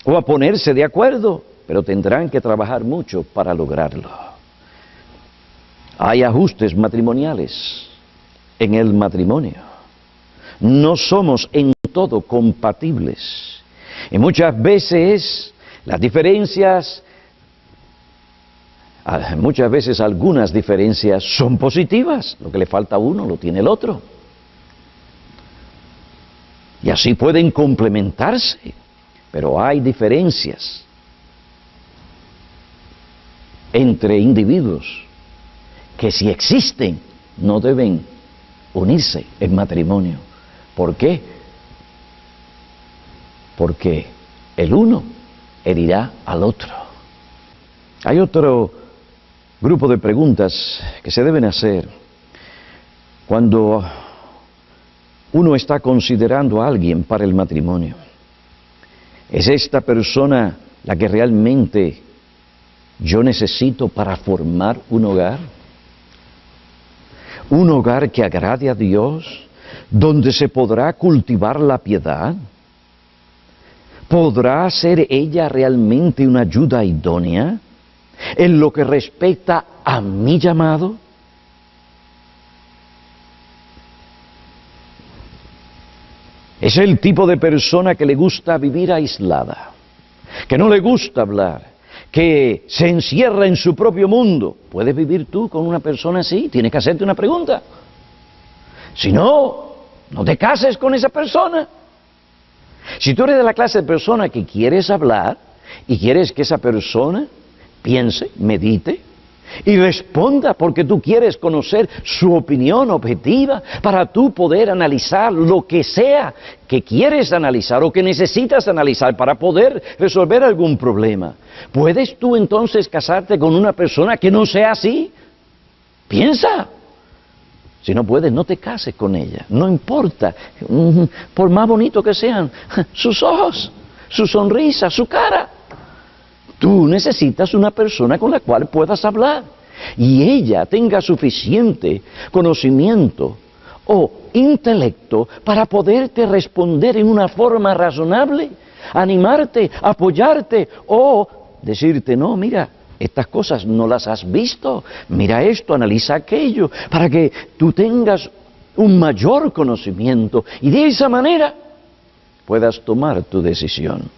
o a ponerse de acuerdo, pero tendrán que trabajar mucho para lograrlo. Hay ajustes matrimoniales en el matrimonio. No somos en todo compatibles. Y muchas veces las diferencias, algunas diferencias son positivas. Lo que le falta a uno lo tiene el otro. Y así pueden complementarse. Pero hay diferencias entre individuos que, si existen, no deben unirse en matrimonio. ¿Por qué? Porque el uno herirá al otro. Hay otro grupo de preguntas que se deben hacer cuando uno está considerando a alguien para el matrimonio. ¿Es esta persona la que realmente yo necesito para formar un hogar? Un hogar que agrade a Dios, donde se podrá cultivar la piedad. ¿Podrá ser ella realmente una ayuda idónea en lo que respecta a mi llamado? Es el tipo de persona que le gusta vivir aislada, que no le gusta hablar, que se encierra en su propio mundo. ¿Puedes vivir tú con una persona así? Tienes que hacerte una pregunta. Si no, no te cases con esa persona. Si tú eres de la clase de persona que quieres hablar y quieres que esa persona piense, medite y responda, porque tú quieres conocer su opinión objetiva para tú poder analizar lo que sea que quieres analizar o que necesitas analizar para poder resolver algún problema. ¿Puedes tú entonces casarte con una persona que no sea así? Piensa. Si no puedes, no te cases con ella. No importa, por más bonito que sean sus ojos, su sonrisa, su cara. Tú necesitas una persona con la cual puedas hablar y ella tenga suficiente conocimiento o intelecto para poderte responder en una forma razonable, animarte, apoyarte o decirte, no, mira, estas cosas no las has visto, mira esto, analiza aquello, para que tú tengas un mayor conocimiento y de esa manera puedas tomar tu decisión.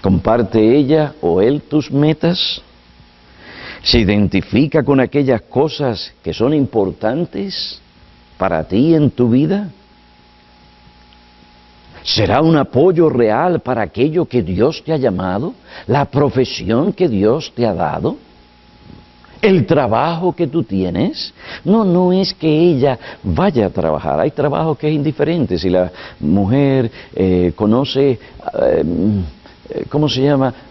¿Comparte ella o él tus metas? ¿Se identifica con aquellas cosas que son importantes para ti en tu vida? ¿Será un apoyo real para aquello que Dios te ha llamado? ¿La profesión que Dios te ha dado? ¿El trabajo que tú tienes? No es que ella vaya a trabajar. Hay trabajo que es indiferente. Si la mujer conoce,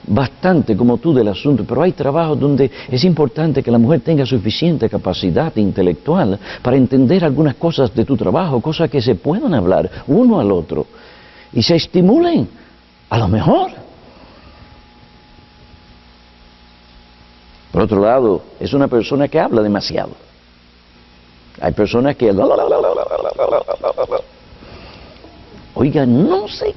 bastante como tú del asunto, pero hay trabajos donde es importante que la mujer tenga suficiente capacidad intelectual para entender algunas cosas de tu trabajo, cosas que se puedan hablar uno al otro y se estimulen, a lo mejor. Por otro lado, es una persona que habla demasiado. Hay personas que... Oiga, no sé.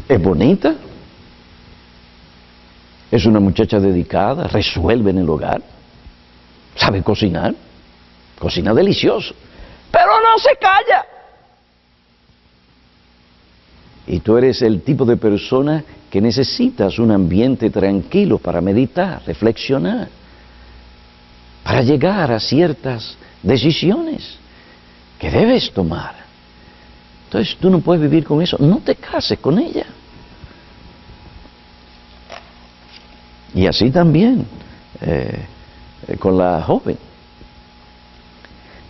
Es bonita. Es una muchacha dedicada, resuelve en el hogar. Sabe cocinar. Cocina delicioso. Pero no se calla. Y tú eres el tipo de persona que necesitas un ambiente tranquilo para meditar, reflexionar, para llegar a ciertas decisiones que debes tomar. Entonces tú no puedes vivir con eso, no te cases con ella. Y así también con la joven.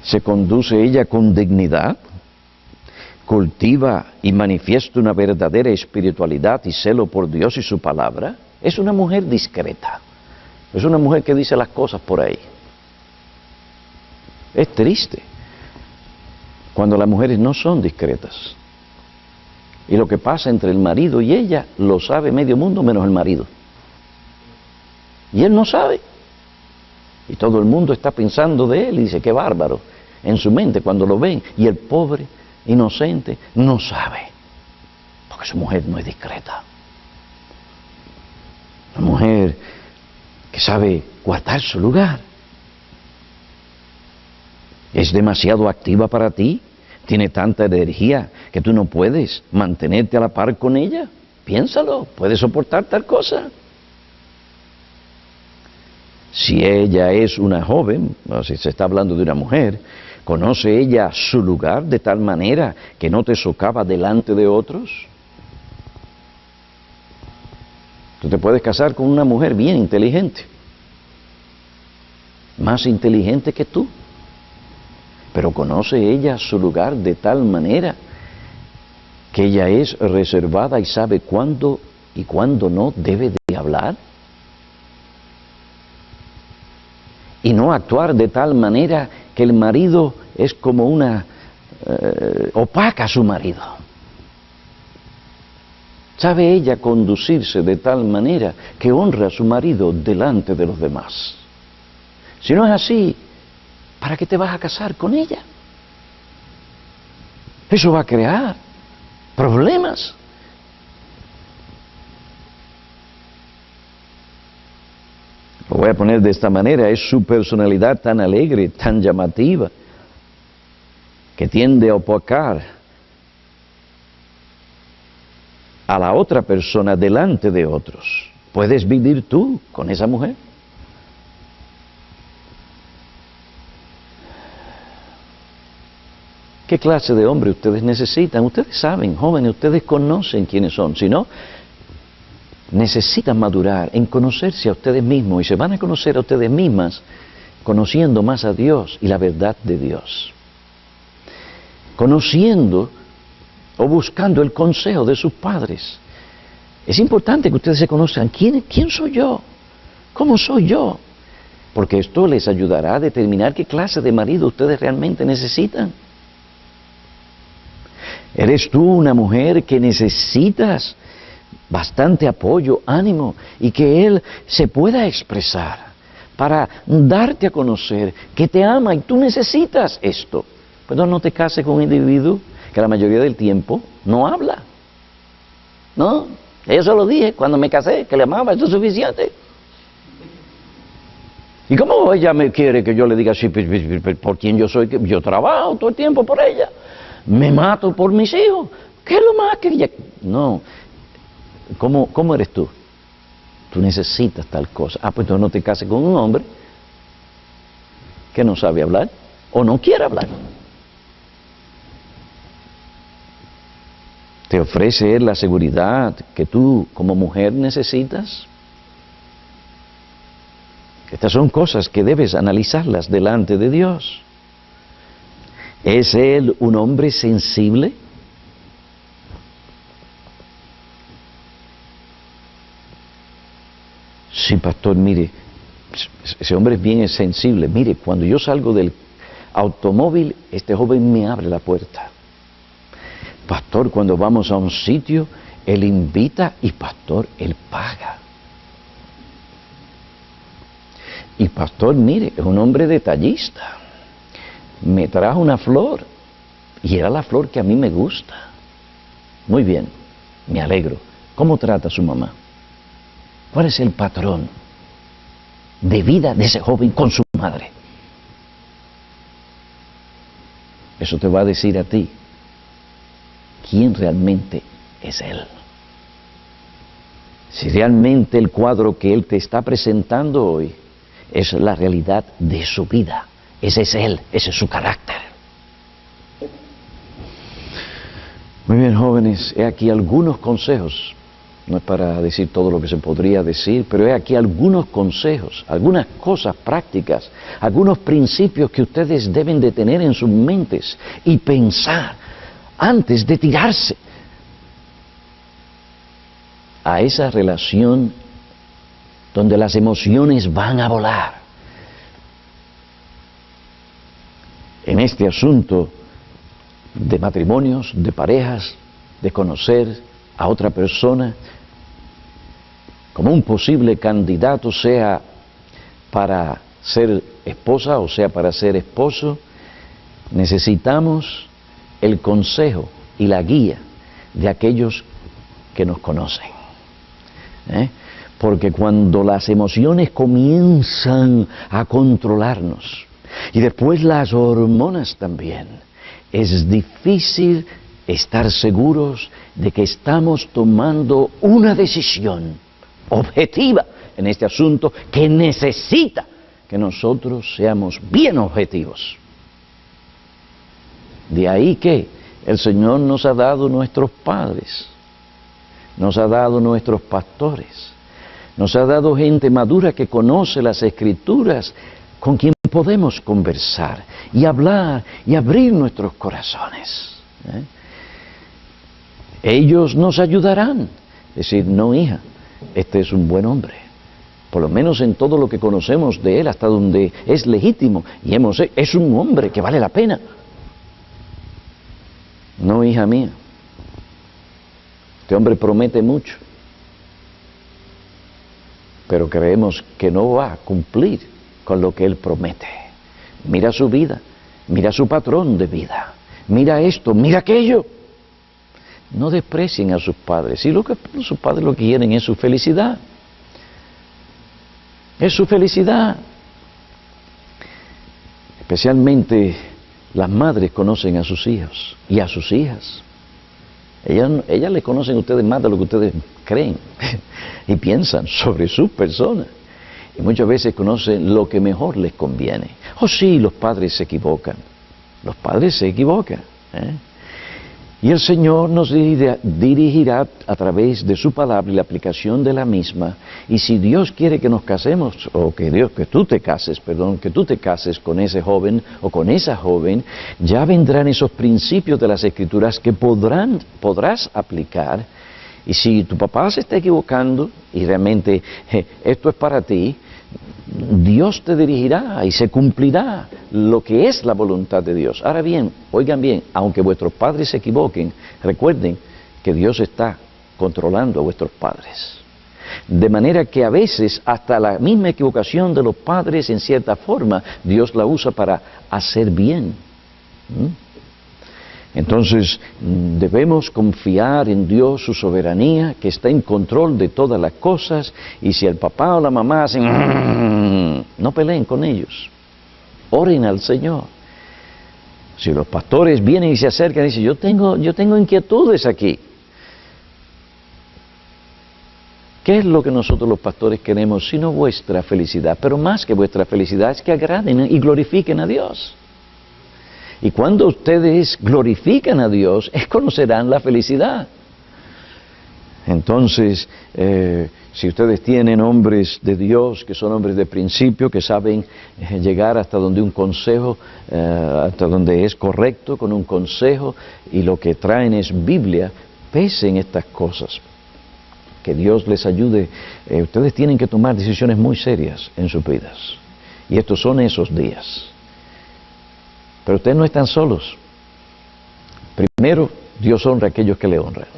¿Se conduce ella con dignidad? ¿Cultiva y manifiesta una verdadera espiritualidad y celo por Dios y su palabra? es una mujer discreta. Es una mujer que dice las cosas por ahí. Es triste cuando las mujeres no son discretas. Y lo que pasa entre el marido y ella lo sabe medio mundo menos el marido. Y él no sabe. Y todo el mundo está pensando de él y dice, qué bárbaro. En su mente cuando lo ven. Y el pobre, inocente, no sabe. Porque su mujer no es discreta. Una mujer que sabe guardar su lugar. Es demasiado activa para ti. Tiene tanta energía que tú no puedes mantenerte a la par con ella. Piénsalo, puedes soportar tal cosa. Si ella es una joven, o si se está hablando de una mujer, ¿conoce ella su lugar de tal manera que no te socava delante de otros? Tú te puedes casar con una mujer bien inteligente, más inteligente que tú, pero ¿conoce ella su lugar de tal manera que ella es reservada y sabe cuándo y cuándo no debe de hablar? Y no actuar de tal manera que el marido es como una opaca a su marido. ¿Sabe ella conducirse de tal manera que honra a su marido delante de los demás? Si no es así, ¿para qué te vas a casar con ella? Eso va a crear problemas. Lo voy a poner de esta manera, es su personalidad tan alegre, tan llamativa, que tiende a opacar a la otra persona delante de otros. ¿Puedes vivir tú con esa mujer? ¿Qué clase de hombre ustedes necesitan? Ustedes saben, jóvenes, ustedes conocen quiénes son. Si no, necesitan madurar en conocerse a ustedes mismos y se van a conocer a ustedes mismas conociendo más a Dios y la verdad de Dios. Conociendo o buscando el consejo de sus padres. Es importante que ustedes se conozcan. ¿Quién soy yo? ¿Cómo soy yo? Porque esto les ayudará a determinar qué clase de marido ustedes realmente necesitan. ¿Eres tú una mujer que necesitas bastante apoyo, ánimo, y que él se pueda expresar para darte a conocer que te ama y tú necesitas esto? Pues no te cases con un individuo que la mayoría del tiempo no habla. No, eso lo dije cuando me casé, que le amaba, esto es suficiente. ¿Y cómo ella me quiere que yo le diga así, por quién yo soy? Yo trabajo todo el tiempo por ella, me mato por mis hijos. ¿Qué es lo más que ella? No. ¿Cómo eres tú? Tú necesitas tal cosa. Pues entonces no te cases con un hombre que no sabe hablar o no quiere hablar. ¿Te ofrece él la seguridad que tú como mujer necesitas? Estas son cosas que debes analizarlas delante de Dios. ¿Es él un hombre sensible? Sí, pastor, mire, ese hombre es bien sensible. Mire, cuando yo salgo del automóvil, este joven me abre la puerta. Pastor, cuando vamos a un sitio, él invita y pastor, él paga. Y pastor, mire, es un hombre detallista. Me trajo una flor y era la flor que a mí me gusta. Muy bien, me alegro. ¿Cómo trata a su mamá? ¿Cuál es el patrón de vida de ese joven con su madre? Eso te va a decir a ti quién realmente es él. Si realmente el cuadro que él te está presentando hoy es la realidad de su vida. Ese es él, ese es su carácter. Muy bien, jóvenes, he aquí algunos consejos. No es para decir todo lo que se podría decir, pero he aquí algunos consejos, algunas cosas prácticas, algunos principios que ustedes deben de tener en sus mentes y pensar antes de tirarse a esa relación donde las emociones van a volar. En este asunto de matrimonios, de parejas, de conocer a otra persona como un posible candidato, sea para ser esposa o sea para ser esposo, necesitamos el consejo y la guía de aquellos que nos conocen. Porque cuando las emociones comienzan a controlarnos, y después las hormonas también, es difícil estar seguros de que estamos tomando una decisión objetiva en este asunto que necesita que nosotros seamos bien objetivos. De ahí que el Señor nos ha dado nuestros padres, nos ha dado nuestros pastores, nos ha dado gente madura que conoce las Escrituras, con quien podemos conversar y hablar y abrir nuestros corazones. Ellos nos ayudarán. Decir, no, hija, este es un buen hombre. Por lo menos en todo lo que conocemos de él, hasta donde es legítimo. Y es un hombre que vale la pena. No, hija mía. Este hombre promete mucho. Pero creemos que no va a cumplir con lo que él promete. Mira su vida, mira su patrón de vida, mira esto, mira aquello. No desprecien a sus padres. Si sus padres lo que quieren es su felicidad. Es su felicidad. Especialmente las madres conocen a sus hijos y a sus hijas. Ellas le conocen a ustedes más de lo que ustedes creen y piensan sobre sus personas. Y muchas veces conocen lo que mejor les conviene. Oh sí, los padres se equivocan. Los padres se equivocan. Y el Señor nos dirigirá a través de su palabra y la aplicación de la misma. Y si Dios quiere que nos casemos, o que tú te cases con ese joven o con esa joven, ya vendrán esos principios de las Escrituras que podrás aplicar. Y si tu papá se está equivocando y realmente esto es para ti, Dios te dirigirá y se cumplirá lo que es la voluntad de Dios. Ahora bien, oigan bien, aunque vuestros padres se equivoquen, recuerden que Dios está controlando a vuestros padres. De manera que a veces hasta la misma equivocación de los padres, en cierta forma, Dios la usa para hacer bien. Entonces debemos confiar en Dios, su soberanía, que está en control de todas las cosas, y si el papá o la mamá hacen no peleen con ellos, oren al Señor. Si los pastores vienen y se acercan y dicen, yo tengo inquietudes aquí. ¿Qué es lo que nosotros los pastores queremos sino vuestra felicidad? Pero más que vuestra felicidad es que agraden y glorifiquen a Dios. Y cuando ustedes glorifican a Dios, conocerán la felicidad. Entonces, si ustedes tienen hombres de Dios, que son hombres de principio, que saben llegar hasta donde un consejo, hasta donde es correcto con un consejo, y lo que traen es Biblia, pesen estas cosas. Que Dios les ayude. Ustedes tienen que tomar decisiones muy serias en sus vidas. Y estos son esos días. Pero ustedes no están solos. Primero, Dios honra a aquellos que le honran.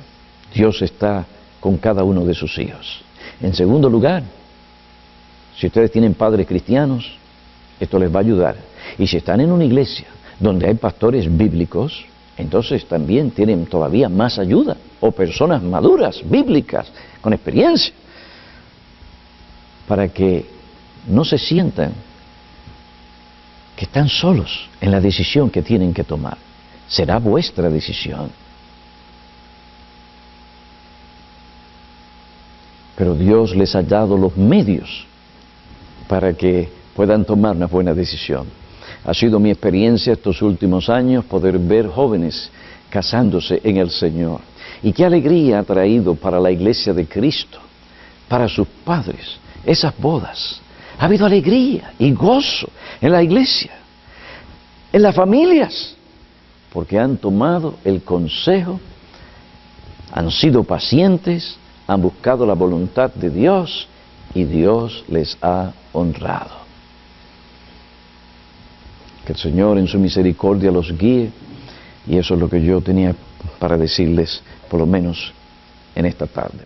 Dios está con cada uno de sus hijos. En segundo lugar, si ustedes tienen padres cristianos, esto les va a ayudar. Y si están en una iglesia donde hay pastores bíblicos, entonces también tienen todavía más ayuda. O personas maduras, bíblicas, con experiencia, para que no se sientan que están solos en la decisión que tienen que tomar. Será vuestra decisión. Pero Dios les ha dado los medios para que puedan tomar una buena decisión. Ha sido mi experiencia estos últimos años poder ver jóvenes casándose en el Señor. Y qué alegría ha traído para la iglesia de Cristo, para sus padres, esas bodas. Ha habido alegría y gozo en la iglesia, en las familias, porque han tomado el consejo, han sido pacientes, han buscado la voluntad de Dios y Dios les ha honrado. Que el Señor en su misericordia los guíe, y eso es lo que yo tenía para decirles, por lo menos en esta tarde.